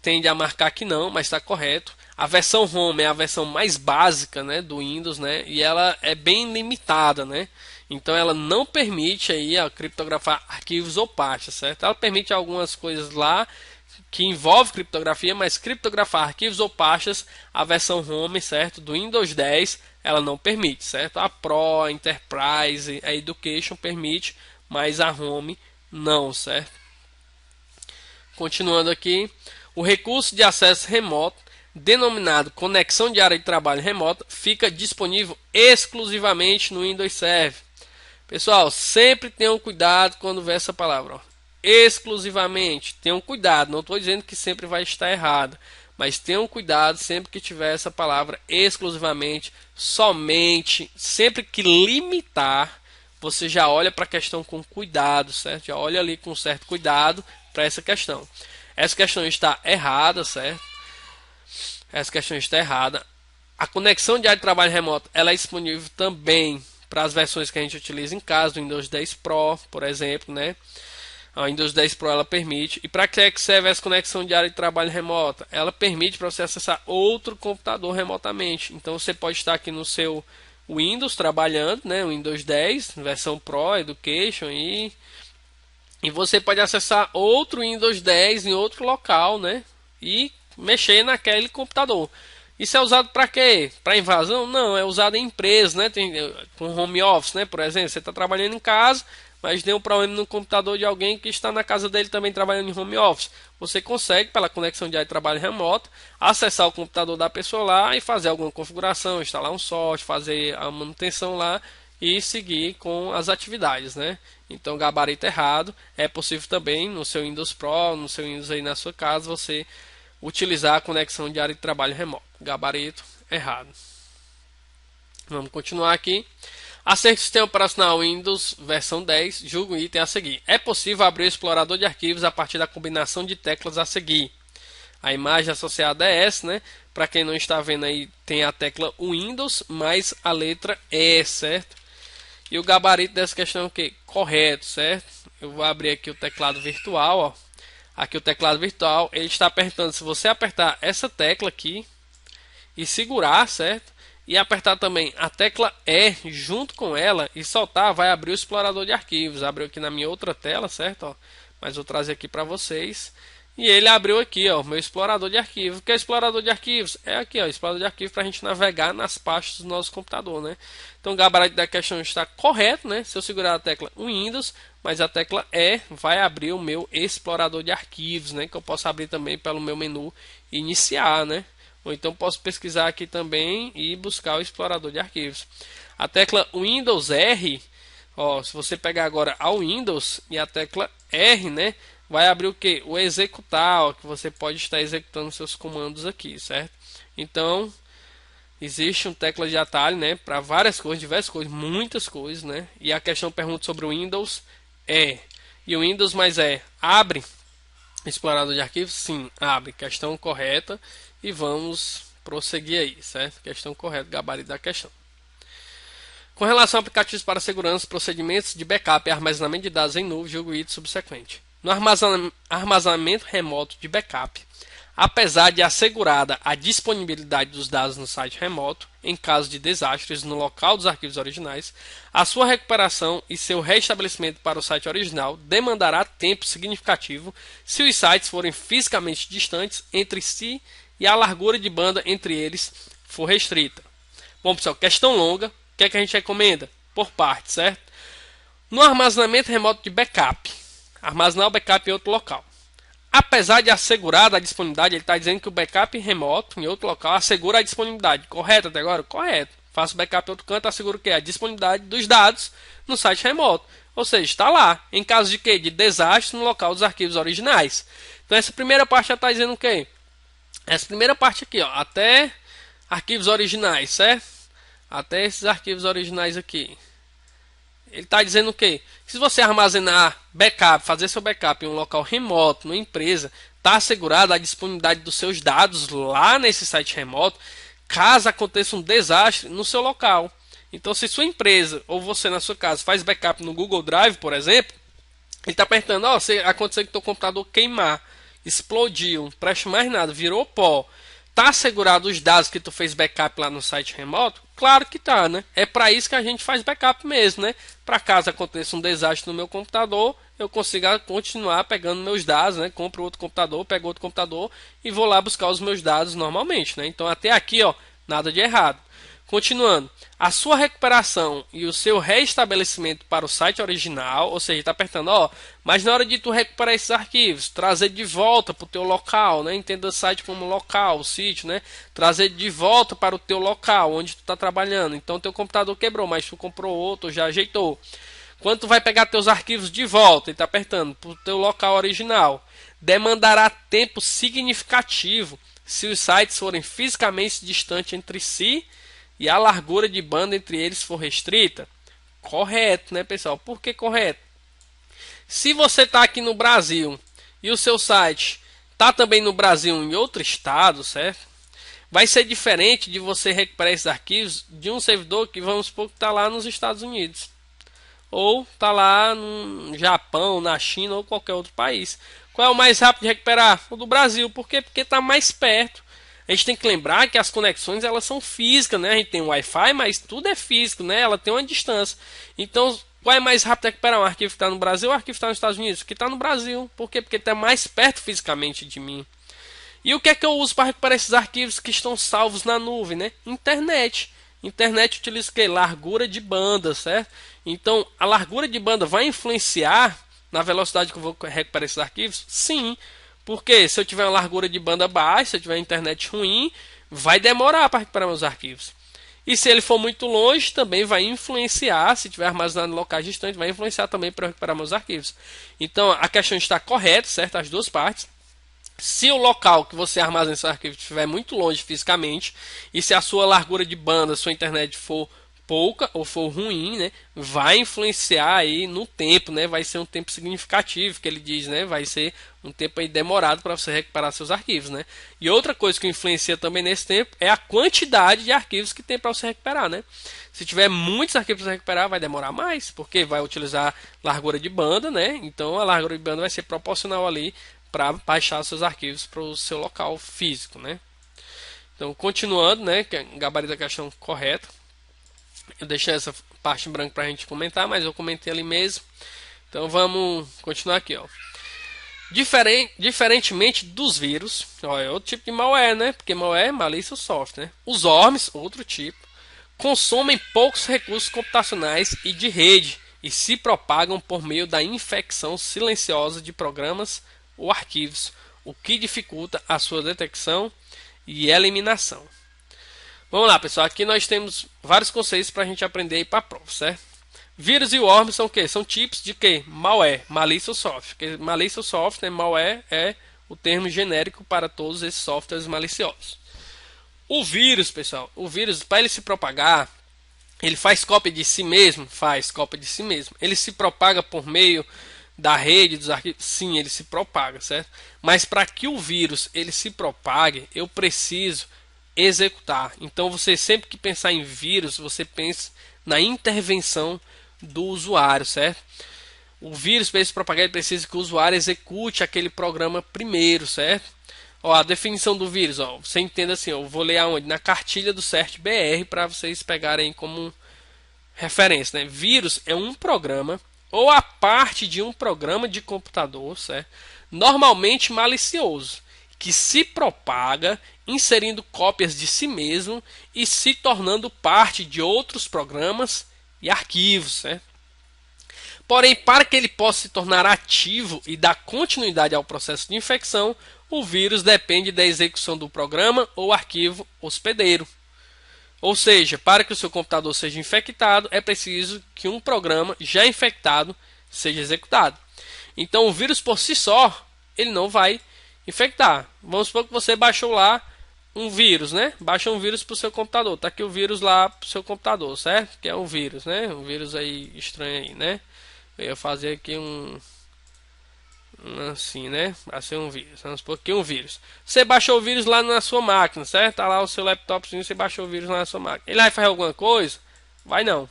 tende a marcar que não, mas está correto. A versão Home é a versão mais básica, né, do Windows, né, e ela é bem limitada, né. Então ela não permite aí criptografar arquivos ou pastas, certo? Ela permite algumas coisas lá que envolve criptografia, mas criptografar arquivos ou pastas, a versão Home, certo, do Windows 10, ela não permite, certo? A Pro, a Enterprise, a Education permite, mas a Home não, certo? Continuando aqui, o recurso de acesso remoto, denominado conexão de área de trabalho remota, fica disponível exclusivamente no Windows Server. Pessoal, sempre tenham cuidado quando vê essa palavra. Ó. Exclusivamente, tenham cuidado. Não estou dizendo que sempre vai estar errado, mas tenham cuidado sempre que tiver essa palavra exclusivamente, somente, sempre que limitar, você já olha para a questão com cuidado, certo? Já olha ali com certo cuidado para essa questão. Essa questão está errada, certo? Essa questão está errada. A conexão de área de trabalho remoto ela é disponível também para as versões que a gente utiliza em casa, do Windows 10 Pro, por exemplo, né? A Windows 10 Pro ela permite. E para que é que serve essa conexão de área de trabalho remota? Ela permite para você acessar outro computador remotamente. Então você pode estar aqui no seu Windows trabalhando, né? Windows 10, versão Pro, Education e você pode acessar outro Windows 10 em outro local, né? E mexer naquele computador. Isso é usado para quê? Para invasão? Não, é usado em empresas, né? Com home office, né? Por exemplo, você está trabalhando em casa, mas deu um problema no computador de alguém que está na casa dele também trabalhando em home office. Você consegue, pela conexão de área de trabalho remoto, acessar o computador da pessoa lá e fazer alguma configuração, instalar um software, fazer a manutenção lá e seguir com as atividades, né? Então, gabarito errado é possível também no seu Windows Pro, no seu Windows aí na sua casa, você utilizar a conexão de área de trabalho remoto. Gabarito errado. Vamos continuar aqui. Acerto do sistema operacional Windows versão 10, julgue o item a seguir. É possível abrir o explorador de arquivos a partir da combinação de teclas a seguir. A imagem associada é essa, né? Para quem não está vendo aí, tem a tecla Windows mais a letra E, certo? E o gabarito dessa questão é o quê? Correto, certo? Eu vou abrir aqui o teclado virtual, ó. Aqui o teclado virtual, ele está apertando, se você apertar essa tecla aqui e segurar, certo? E apertar também a tecla E junto com ela e soltar, vai abrir o explorador de arquivos. Abriu aqui na minha outra tela, certo? Ó, mas vou trazer aqui para vocês. E ele abriu aqui, ó, meu explorador de arquivos. O que é explorador de arquivos? É aqui, ó, explorador de arquivos para a gente navegar nas pastas do nosso computador, né? Então o gabarito da questão está correto, né? Se eu segurar a tecla Windows, mas a tecla E vai abrir o meu explorador de arquivos, né? Que eu posso abrir também pelo meu menu iniciar, né? Ou então posso pesquisar aqui também e buscar o explorador de arquivos. A tecla Windows R, ó, se você pegar agora ao Windows e a tecla R, né, vai abrir o que? O executar, ó, que você pode estar executando seus comandos aqui, certo? Então, existe uma tecla de atalho, né, para várias coisas, diversas coisas, muitas coisas, né? E a questão pergunta sobre o Windows E. E o Windows mais E abre explorador de arquivos? Sim, abre. Questão correta. E vamos prosseguir aí, certo? Questão correta, gabarito da questão. Com relação a aplicativos para segurança, procedimentos de backup e armazenamento de dados em nuvem, julgue o item subsequente. No armazenamento remoto de backup, apesar de assegurada a disponibilidade dos dados no site remoto, em caso de desastres no local dos arquivos originais, a sua recuperação e seu restabelecimento para o site original demandará tempo significativo se os sites forem fisicamente distantes entre si e a largura de banda entre eles for restrita. Bom, pessoal, questão longa. O que é que a gente recomenda? Por partes, certo? No armazenamento remoto de backup, armazenar o backup em outro local. Apesar de assegurada a disponibilidade, ele está dizendo que o backup remoto em outro local assegura a disponibilidade. Correto até agora? Correto. Faço backup em outro canto, assegura o quê? A disponibilidade dos dados no site remoto. Ou seja, está lá. Em caso de quê? De desastre no local dos arquivos originais. Então essa primeira parte já está dizendo o quê? Essa primeira parte aqui, ó, até arquivos originais, certo? Até esses arquivos originais aqui. Ele está dizendo o quê? Se você armazenar backup, fazer seu backup em um local remoto, numa empresa, está assegurada a disponibilidade dos seus dados lá nesse site remoto, caso aconteça um desastre no seu local. Então, se sua empresa ou você na sua casa faz backup no Google Drive, por exemplo, ele está apertando, ó, se acontecer que teu computador queimar, explodiu, não presta mais nada, virou pó. Tá assegurado os dados que tu fez backup lá no site remoto? Claro que tá, né? É para isso que a gente faz backup mesmo, né? Para caso aconteça um desastre no meu computador, eu consiga continuar pegando meus dados, né? Compro outro computador, pego outro computador e vou lá buscar os meus dados normalmente, né? Então até aqui, ó, nada de errado. Continuando, a sua recuperação e o seu restabelecimento para o site original, ou seja, está apertando, ó, mas na hora de tu recuperar esses arquivos, trazer de volta para o teu local, né? Entenda o site como local, o sítio, né? Trazer de volta para o teu local, onde tu está trabalhando. Então teu computador quebrou, mas tu comprou outro, já ajeitou. Quando tu vai pegar teus arquivos de volta, ele está apertando para o teu local original, demandará tempo significativo se os sites forem fisicamente distantes entre si e a largura de banda entre eles for restrita. Correto, né, pessoal? Por que correto? Se você está aqui no Brasil e o seu site está também no Brasil em outro estado, certo? Vai ser diferente de você recuperar esses arquivos de um servidor que, vamos supor, que está lá nos Estados Unidos. Ou está lá no Japão, na China ou qualquer outro país. Qual é o mais rápido de recuperar? O do Brasil. Por quê? Porque está mais perto. A gente tem que lembrar que as conexões elas são físicas, né? A gente tem o Wi-Fi, mas tudo é físico, né? Ela tem uma distância. Então, qual é mais rápido de recuperar? Um arquivo que está no Brasil ou um arquivo que está nos Estados Unidos? Que está no Brasil. Por quê? Porque está mais perto fisicamente de mim. E o que é que eu uso para recuperar esses arquivos que estão salvos na nuvem, né? Internet. Internet utiliza o quê? Largura de banda, certo? Então, a largura de banda vai influenciar na velocidade que eu vou recuperar esses arquivos? Sim, porque se eu tiver uma largura de banda baixa, se eu tiver internet ruim, vai demorar para recuperar meus arquivos. E se ele for muito longe, também vai influenciar, se tiver armazenado em locais distantes, vai influenciar também para recuperar meus arquivos. Então, a questão está correta, certo? As duas partes. Se o local que você armazena seu arquivo estiver muito longe fisicamente, e se a sua largura de banda, sua internet for pouca ou for ruim, né, vai influenciar aí no tempo, né, vai ser um tempo significativo, que ele diz, né, vai ser um tempo aí demorado para você recuperar seus arquivos, né. E outra coisa que influencia também nesse tempo é a quantidade de arquivos que tem para você recuperar, né. Se tiver muitos arquivos para recuperar, vai demorar mais, porque vai utilizar largura de banda, né, então a largura de banda vai ser proporcional ali para baixar seus arquivos para o seu local físico, né. Então, continuando, né, que é o gabarito da questão correto. Eu deixei essa parte em branco para a gente comentar, mas eu comentei ali mesmo. Então vamos continuar aqui, ó. Diferentemente dos vírus, ó, é outro tipo de malware, né? Porque malware é malícia software, né? Os worms, outro tipo, consomem poucos recursos computacionais e de rede e se propagam por meio da infecção silenciosa de programas ou arquivos, o que dificulta a sua detecção e eliminação. Vamos lá, pessoal. Aqui nós temos vários conceitos para a gente aprender aí para a prova, certo? Vírus e worms são o quê? São tipos de quê? Malware, malícia software. Malícia software, malware é o termo genérico para todos esses softwares maliciosos. O vírus, pessoal, o vírus, para ele se propagar, ele faz cópia de si mesmo? Faz cópia de si mesmo. Ele se propaga por meio da rede, dos arquivos? Sim, ele se propaga, certo? Mas para que o vírus ele se propague, eu preciso executar. Então você sempre que pensar em vírus, você pensa na intervenção do usuário, certo? O vírus para se propagar ele precisa que o usuário execute aquele programa primeiro, certo? Ó, a definição do vírus, ó, você entenda assim, ó, eu vou ler aonde? Na cartilha do CertBR para vocês pegarem como referência, né? Vírus é um programa ou a parte de um programa de computador, certo? Normalmente malicioso, que se propaga inserindo cópias de si mesmo e se tornando parte de outros programas e arquivos, certo? Porém, para que ele possa se tornar ativo e dar continuidade ao processo de infecção, o vírus depende da execução do programa ou arquivo hospedeiro. Ou seja, para que o seu computador seja infectado, é preciso que um programa já infectado seja executado. Então, o vírus por si só, ele não vai infectar. Vamos supor que você baixou lá um vírus, né? Baixa um vírus para o seu computador. Tá aqui o vírus lá para o seu computador, certo? Que é um vírus, né? Um vírus aí estranho aí, né? Eu ia fazer aqui assim, né? Para ser um vírus. Vamos supor que um vírus. Você baixou o vírus lá na sua máquina, certo? Tá lá o seu laptopzinho, você baixou o vírus lá na sua máquina. Ele vai fazer alguma coisa? Vai não.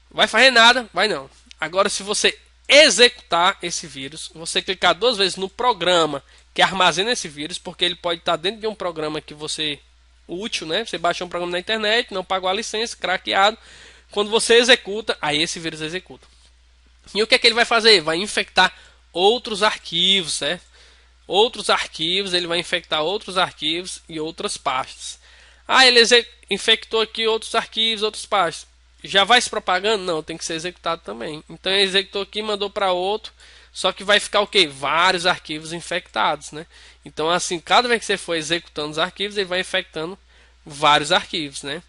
Vai fazer nada? Vai não. Agora, se você executar esse vírus, você clicar duas vezes no programa que armazena esse vírus, porque ele pode estar dentro de um programa que você útil, né? Você baixa um programa na internet, não pagou a licença, craqueado. Quando você executa, aí esse vírus executa. E o que é que ele vai fazer? Vai infectar outros arquivos, certo? Outros arquivos, ele vai infectar outros arquivos e outras pastas. Ah, ele infectou aqui outros arquivos, outras pastas. Já vai se propagando? Não, tem que ser executado também. Então ele executou aqui, mandou para outro, só que vai ficar o quê? Vários arquivos infectados, né? Então assim, cada vez que você for executando os arquivos, ele vai infectando vários arquivos, né?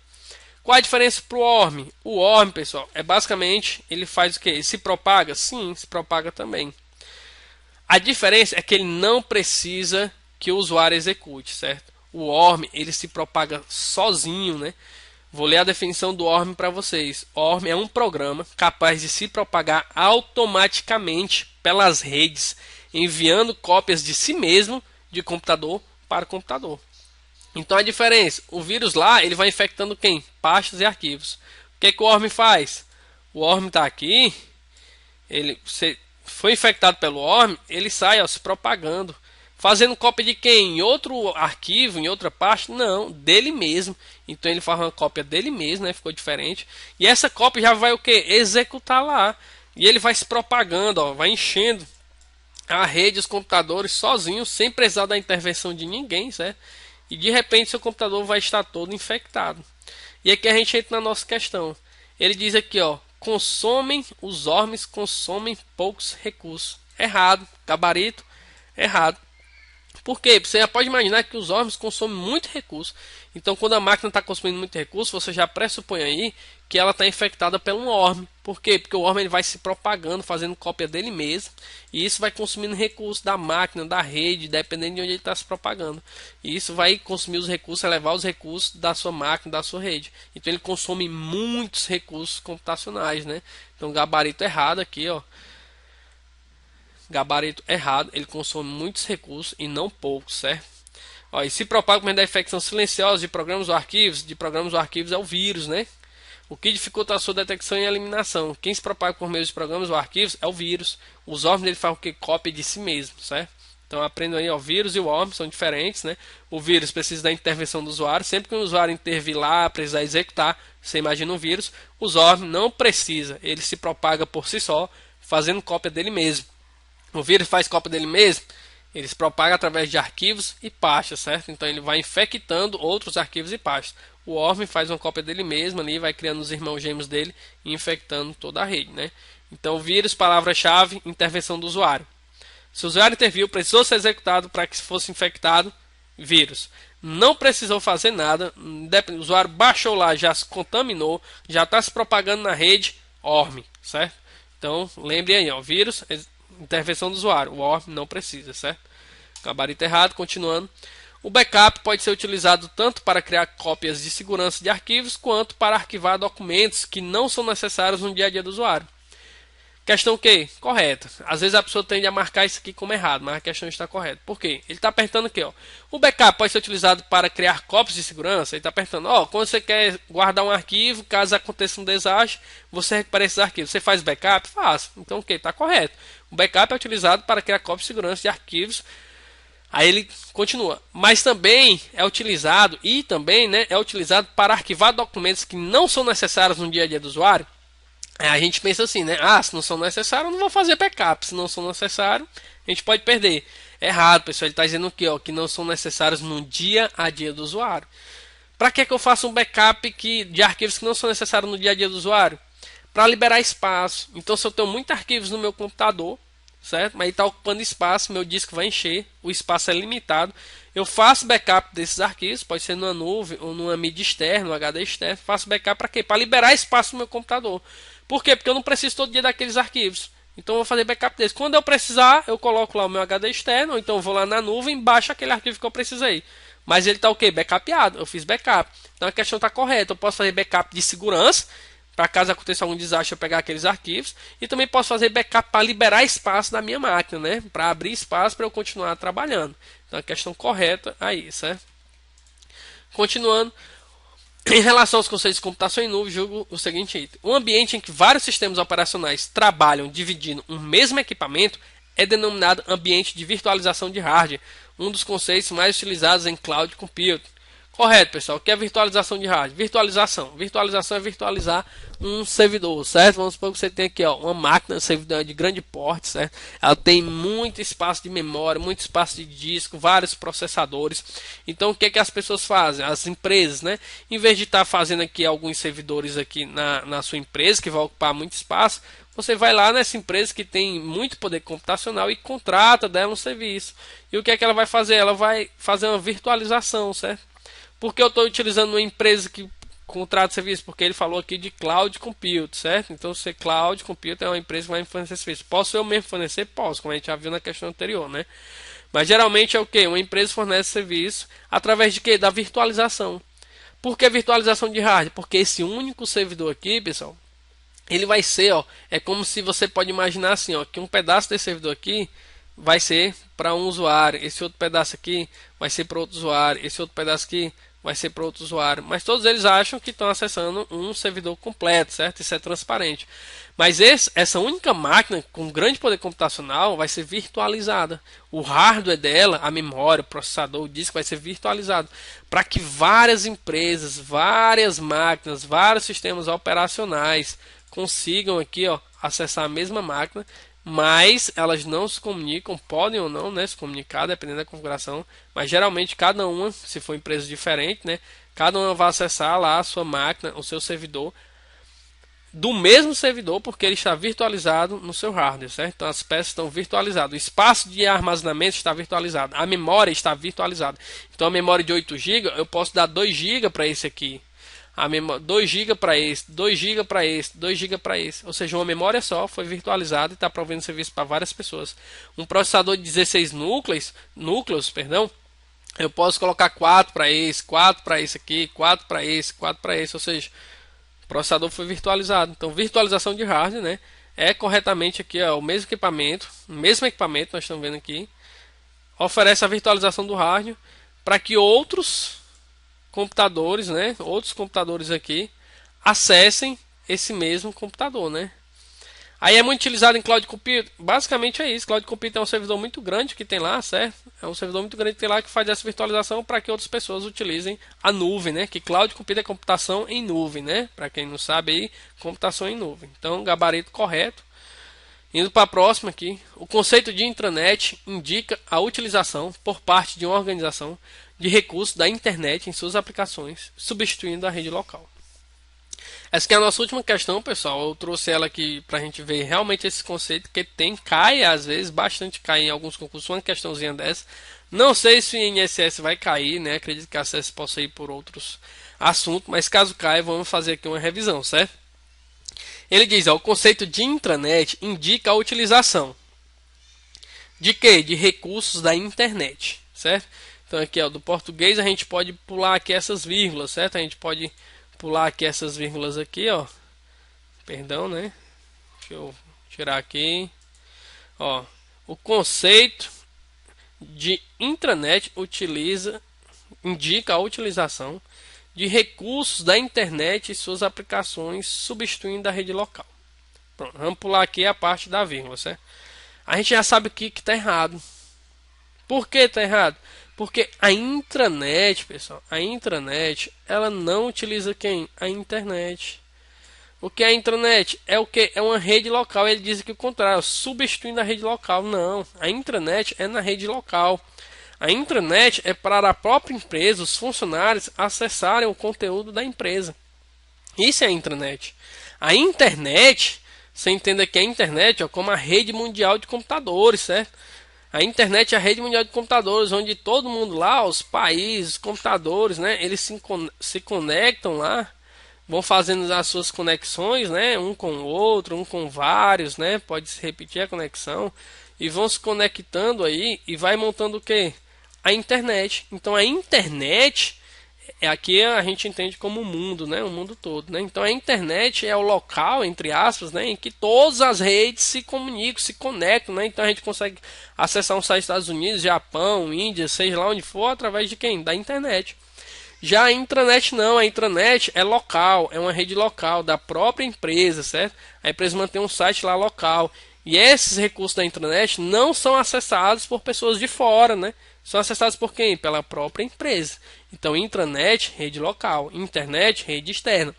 Qual a diferença para o worm? O worm, pessoal, é basicamente, ele faz o quê? Ele se propaga? Sim, se propaga também. A diferença é que ele não precisa que o usuário execute, certo? O worm, ele se propaga sozinho, né? Vou ler a definição do worm para vocês. Worm é um programa capaz de se propagar automaticamente pelas redes, enviando cópias de si mesmo de computador para computador. Então a diferença, o vírus lá, ele vai infectando quem? Pastas e arquivos. O que é que o worm faz? O worm está aqui, você foi infectado pelo worm, ele sai, ó, se propagando. Fazendo cópia de quem? Em outro arquivo, em outra pasta? Não, dele mesmo. Então ele faz uma cópia dele mesmo, né? Ficou diferente. E essa cópia já vai o quê? Executar lá. E ele vai se propagando, ó, vai enchendo a rede, os computadores sozinho, sem precisar da intervenção de ninguém, certo? E de repente seu computador vai estar todo infectado. E aqui a gente entra na nossa questão. Ele diz aqui, ó, os homens consomem poucos recursos. Errado, gabarito, errado. Por quê? Você já pode imaginar que os órgãos consomem muito recurso. Então, quando a máquina está consumindo muito recurso, você já pressupõe aí que ela está infectada pelo worm. Por quê? Porque o worm ele vai se propagando, fazendo cópia dele mesmo. E isso vai consumindo recursos da máquina, da rede, dependendo de onde ele está se propagando. E isso vai consumir os recursos, elevar os recursos da sua máquina, da sua rede. Então, ele consome muitos recursos computacionais, né? Então, gabarito errado aqui, ó. Gabarito errado, ele consome muitos recursos e não poucos, certo? Ó, e se propaga por meio da infecção silenciosa de programas ou arquivos é o vírus, né? O que dificulta a sua detecção e eliminação. Quem se propaga por meio de programas ou arquivos é o vírus. Os órgãos dele fazem o que? Cópia de si mesmo, certo? Então aprendam aí, ó, o vírus e o worm são diferentes, né? O vírus precisa da intervenção do usuário. Sempre que o usuário intervir lá, precisar executar, você imagina um vírus. Os worm não precisa, ele se propaga por si só, fazendo cópia dele mesmo. O vírus faz cópia dele mesmo, ele se propaga através de arquivos e pastas, certo? Então ele vai infectando outros arquivos e pastas. O worm faz uma cópia dele mesmo ali, vai criando os irmãos gêmeos dele e infectando toda a rede, né? Então vírus, palavra-chave, intervenção do usuário. Se o usuário interviu, precisou ser executado para que fosse infectado, vírus. Não precisou fazer nada, o usuário baixou lá, já se contaminou, já está se propagando na rede, worm, certo? Então lembre aí, ó, vírus, intervenção do usuário. O worm não precisa, certo? Gabarito errado, continuando. O backup pode ser utilizado tanto para criar cópias de segurança de arquivos, quanto para arquivar documentos que não são necessários no dia a dia do usuário. Questão que? Correta. Às vezes a pessoa tende a marcar isso aqui como errado, mas a questão está correta. Por quê? Ele está apertando aqui, ó. O backup pode ser utilizado para criar cópias de segurança. Ele está apertando, ó, quando você quer guardar um arquivo, caso aconteça um desastre, você recupera esses arquivos. Você faz backup? Faz. Então, o que? Está correto. O backup é utilizado para criar cópias de segurança de arquivos. Aí ele continua. Mas também é utilizado, né, é utilizado para arquivar documentos que não são necessários no dia a dia do usuário. A gente pensa assim, né? Ah, se não são necessários, eu não vou fazer backup. Se não são necessários, a gente pode perder. Errado, pessoal. Ele está dizendo o quê? Ó, que não são necessários no dia a dia do usuário. Para que eu faça um backup de arquivos que não são necessários no dia a dia do usuário? Para liberar espaço. Então, se eu tenho muitos arquivos no meu computador, certo? Mas está ocupando espaço, meu disco vai encher, o espaço é limitado. Eu faço backup desses arquivos, pode ser numa nuvem ou numa mídia externa, no HD externo. Faço backup para quê? Para liberar espaço no meu computador. Por quê? Porque eu não preciso todo dia daqueles arquivos. Então eu vou fazer backup deles. Quando eu precisar, eu coloco lá o meu HD externo, ou então eu vou lá na nuvem e baixo aquele arquivo que eu precisei. Mas ele está o quê? Backupeado. Eu fiz backup. Então a questão está correta. Eu posso fazer backup de segurança, para caso aconteça algum desastre eu pegar aqueles arquivos. E também posso fazer backup para liberar espaço da minha máquina, né? Para abrir espaço para eu continuar trabalhando. Então a questão correta aí, certo? Continuando. Em relação aos conceitos de computação em nuvem, julgo o seguinte item. Um ambiente em que vários sistemas operacionais trabalham dividindo um mesmo equipamento é denominado ambiente de virtualização de hardware, um dos conceitos mais utilizados em cloud computing. Correto, pessoal. O que é virtualização de hardware? Virtualização. Virtualização é virtualizar um servidor, certo? Vamos supor que você tem aqui, ó, uma máquina servidor de grande porte, certo? Ela tem muito espaço de memória, muito espaço de disco, vários processadores. Então, o que é que as pessoas fazem? As empresas, né? Em vez de estar fazendo aqui alguns servidores aqui na sua empresa, que vai ocupar muito espaço, você vai lá nessa empresa que tem muito poder computacional e contrata dela um serviço. E o que é que ela vai fazer? Ela vai fazer uma virtualização, certo? Porque eu estou utilizando uma empresa que contrata serviço? Porque ele falou aqui de cloud compute, certo? Então, se cloud compute é uma empresa que vai fornecer serviço. Posso eu mesmo fornecer? Posso, como a gente já viu na questão anterior, né? Mas geralmente é o que? Uma empresa fornece serviço através de quê? Da virtualização. Por que virtualização de hardware? Porque esse único servidor aqui, pessoal, ele vai ser, ó, é como se você pode imaginar assim, ó, que um pedaço desse servidor aqui vai ser para um usuário, esse outro pedaço aqui vai ser para outro usuário, esse outro pedaço aqui vai ser para outro usuário, mas todos eles acham que estão acessando um servidor completo, certo? Isso é transparente. Mas essa única máquina com grande poder computacional vai ser virtualizada. O hardware dela, a memória, o processador, o disco vai ser virtualizado para que várias empresas, várias máquinas, vários sistemas operacionais consigam aqui, ó, acessar a mesma máquina, mas elas não se comunicam, podem ou não, né, se comunicar, dependendo da configuração, mas geralmente cada uma, se for empresa diferente, né, Cada uma vai acessar lá a sua máquina, o seu servidor, do mesmo servidor, porque ele está virtualizado no seu hardware, certo? Então as peças estão virtualizadas, o espaço de armazenamento está virtualizado, a memória está virtualizada. Então a memória de 8 GB, eu posso dar 2 GB para esse aqui, a memória 2 GB para esse, 2 GB para esse, 2 GB para esse. Ou seja, uma memória só foi virtualizada e está provendo serviço para várias pessoas. Um processador de 16 núcleos, perdão, eu posso colocar 4 para esse, 4 para esse aqui, 4 para esse, 4 para esse, ou seja, o processador foi virtualizado. Então, virtualização de hardware, né? É corretamente aqui, ó, o mesmo equipamento nós estamos vendo aqui, oferece a virtualização do hardware para que outros computadores, né? Outros computadores aqui acessem esse mesmo computador, né? Aí é muito utilizado em Cloud Computing. Basicamente é isso. Cloud Computing é um servidor muito grande que tem lá, certo? É um servidor muito grande que tem lá que faz essa virtualização para que outras pessoas utilizem a nuvem, né? Que Cloud Computing é computação em nuvem, né? Para quem não sabe aí, computação em nuvem. Então, gabarito correto. Indo para a próxima aqui. O conceito de intranet indica a utilização por parte de uma organização de recursos da internet em suas aplicações, substituindo a rede local. Essa aqui é a nossa última questão, pessoal. Eu trouxe ela aqui para a gente ver realmente esse conceito que cai às vezes, bastante cai em alguns concursos, uma questãozinha dessa. Não sei se o INSS vai cair, né? Acredito que a acesso possa ir por outros assuntos, mas caso caia, vamos fazer aqui uma revisão, certo? Ele diz, ó, o conceito de intranet indica a utilização de quê? De recursos da internet, certo? Então aqui, ó, do português a gente pode pular aqui essas vírgulas, certo? A gente pode pular aqui essas vírgulas aqui, ó. Perdão, né? Deixa eu tirar aqui. Ó, o conceito de intranet indica a utilização de recursos da internet e suas aplicações, substituindo a rede local. Pronto, vamos pular aqui a parte da vírgula, certo? A gente já sabe aqui que está errado. Por que está errado? Porque a intranet, pessoal, a intranet, ela não utiliza quem? A internet. O que é a intranet? É o que? É uma rede local. Ele diz aqui o contrário, substituindo a rede local. Não, a intranet é na rede local. A intranet é para a própria empresa, os funcionários acessarem o conteúdo da empresa. Isso é a intranet. A internet, você entenda que a internet é como a rede mundial de computadores, certo? A internet é a rede mundial de computadores, onde todo mundo lá, os países, os computadores, né, eles se conectam lá, vão fazendo as suas conexões, né, um com o outro, um com vários, né, pode se repetir a conexão, e vão se conectando aí e vai montando o que? A internet. Então a internet aqui a gente entende como o mundo, né? O mundo todo, né? Então a internet é o local, entre aspas, né? Em que todas as redes se comunicam, se conectam, né? Então a gente consegue acessar um site dos Estados Unidos, Japão, Índia, seja lá onde for, através de quem? Da internet. Já a intranet não, a intranet é local, é uma rede local da própria empresa, certo? A empresa mantém um site lá local. E esses recursos da intranet não são acessados por pessoas de fora, né? São acessados por quem? Pela própria empresa. Então, intranet, rede local. Internet, rede externa.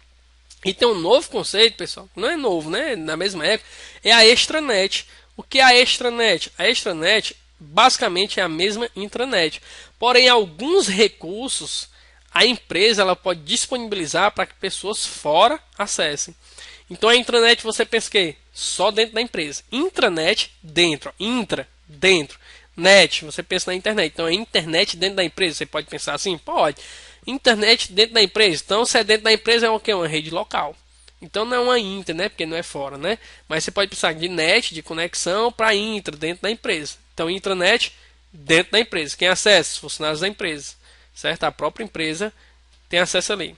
E tem um novo conceito, pessoal. Não é novo, né? Na mesma época. É a extranet. O que é a extranet? A extranet, basicamente, é a mesma intranet. Porém, alguns recursos, a empresa ela pode disponibilizar para que pessoas fora acessem. Então, a intranet, você pensa que só dentro da empresa. Intranet, dentro. Intra, dentro. Net, você pensa na internet. Então é internet dentro da empresa. Você pode pensar assim? Pode. Internet dentro da empresa. Então se é dentro da empresa é o que? Uma rede local. Então não é uma intra, né? Porque não é fora, né? Mas você pode pensar de net, de conexão para intra dentro da empresa. Então intranet dentro da empresa. Quem acessa? Os funcionários da empresa. Certo? A própria empresa tem acesso ali.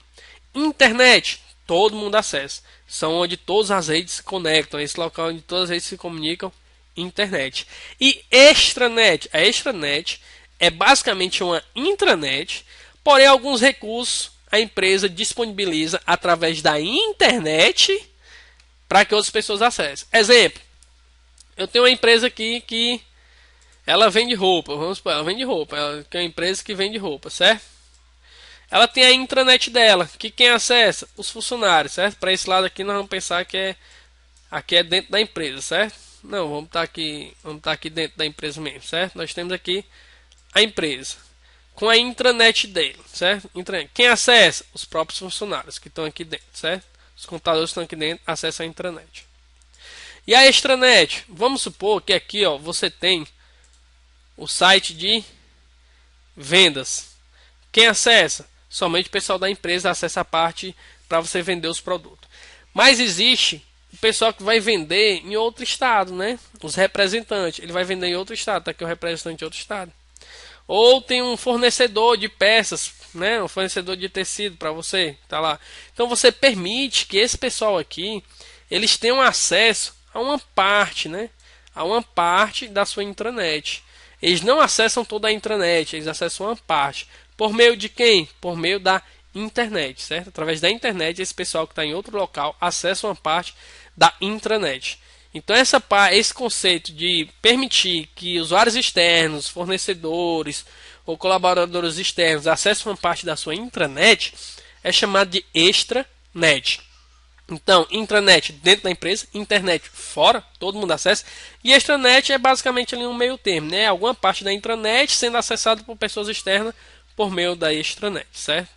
Internet, todo mundo acessa. São onde todas as redes se conectam. Esse local onde todas as redes se comunicam. Internet. E extranet. A extranet é basicamente uma intranet, porém alguns recursos a empresa disponibiliza através da internet para que outras pessoas acessem. Exemplo, eu tenho uma empresa aqui que ela vende roupa, vamos supor, ela vende roupa, ela é uma empresa que vende roupa, certo? Ela tem a intranet dela, que quem acessa? Os funcionários, certo? Para esse lado aqui nós vamos pensar que aqui é dentro da empresa, certo? Não, vamos estar aqui dentro da empresa mesmo, certo? Nós temos aqui a empresa. com a intranet dele, certo? Quem acessa? Os próprios funcionários que estão aqui dentro, certo? Os computadores que estão aqui dentro acessam a intranet. E a extranet? Vamos supor que aqui, ó, você tem o site de vendas. Quem acessa? Somente o pessoal da empresa acessa a parte para você vender os produtos. Mas existe o pessoal que vai vender em outro estado, né? Os representantes. Ele vai vender em outro estado. Tá aqui o representante de outro estado. Ou tem um fornecedor de peças, né? Um fornecedor de tecido para você. Tá lá. Então você permite que esse pessoal aqui eles tenham acesso a uma parte, né? A uma parte da sua intranet. Eles não acessam toda a intranet, eles acessam uma parte. Por meio de quem? Por meio da internet, certo? Através da internet, esse pessoal que está em outro local acessa uma parte da intranet. Então, esse conceito de permitir que usuários externos, fornecedores ou colaboradores externos acessem uma parte da sua intranet é chamado de extranet. Então, intranet dentro da empresa, internet fora, todo mundo acessa. E extranet é basicamente ali um meio termo, né? Alguma parte da intranet sendo acessada por pessoas externas por meio da extranet, certo?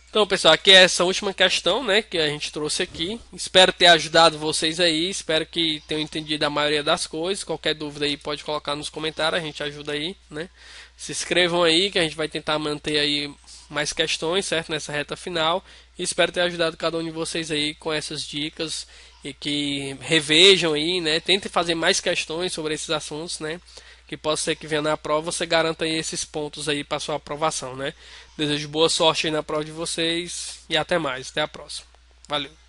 Então, pessoal, aqui é essa última questão, né, que a gente trouxe aqui. Espero ter ajudado vocês aí, espero que tenham entendido a maioria das coisas. Qualquer dúvida aí pode colocar nos comentários, a gente ajuda aí, né? Se inscrevam aí que a gente vai tentar manter aí mais questões, certo, nessa reta final. E espero ter ajudado cada um de vocês aí com essas dicas e que revejam aí, né? Tentem fazer mais questões sobre esses assuntos, né? Que possa ser que venha na prova, você garanta aí esses pontos aí para sua aprovação, né? Desejo boa sorte aí na prova de vocês e até mais. Até a próxima. Valeu.